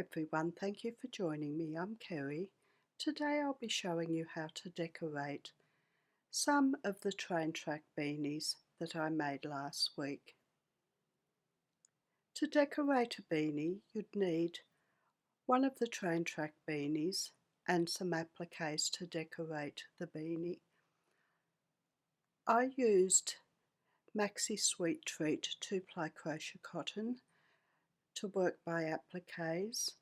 everyone, thank you for joining me. I'm Kerry. Today I'll be showing you how to decorate some of the train track beanies that I made last week. To decorate a beanie, you'd need one of the train track beanies and some appliques to decorate the beanie. I used Maxi Sweet Treat 2-ply crochet cotton to work by appliques.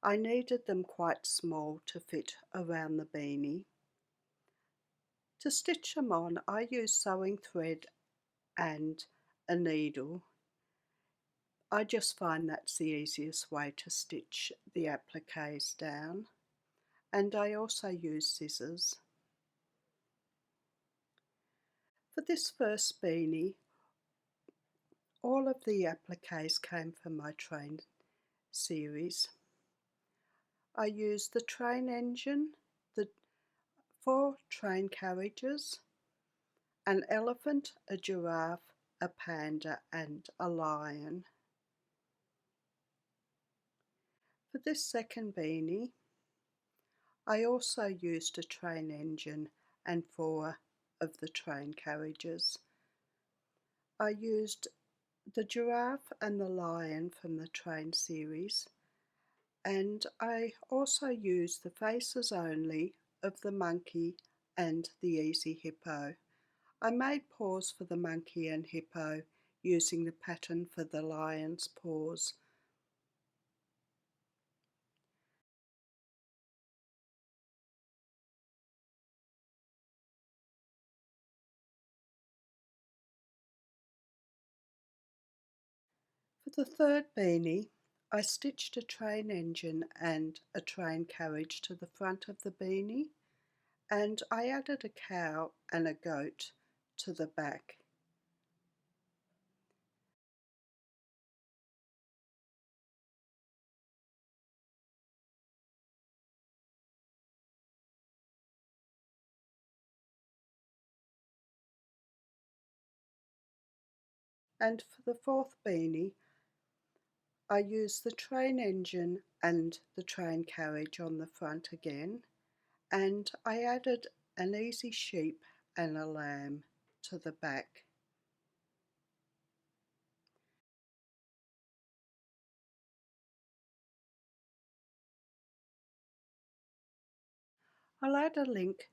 I needed them quite small to fit around the beanie. To stitch them on, I used sewing thread and a needle. I just find that's the easiest way to stitch the appliques down. And I also use scissors. For this first beanie, all of the appliques came from my train series. I used the train engine, the 4 train carriages, an elephant, a giraffe, a panda and a lion. For this second beanie, I also used a train engine and 4 of the train carriages. I used the giraffe and the lion from the train series, and I also used the faces only of the monkey and the easy hippo. I made paws for the monkey and hippo using the pattern for the lion's paws. For the third beanie, I stitched a train engine and a train carriage to the front of the beanie, and I added a cow and a goat to the back. And for the fourth beanie, I used the train engine and the train carriage on the front again, and I added an easy sheep and a lamb to the back. I'll add a link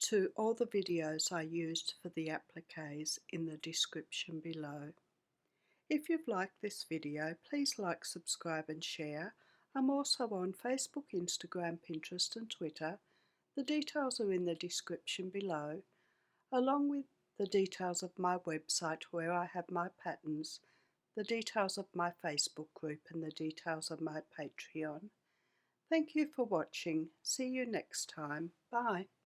to all the videos I used for the appliques in the description below. If you've liked this video, please like, subscribe and share. I'm also on Facebook, Instagram, Pinterest and Twitter. The details are in the description below, along with the details of my website where I have my patterns, the details of my Facebook group and the details of my Patreon. Thank you for watching. See you next time. Bye.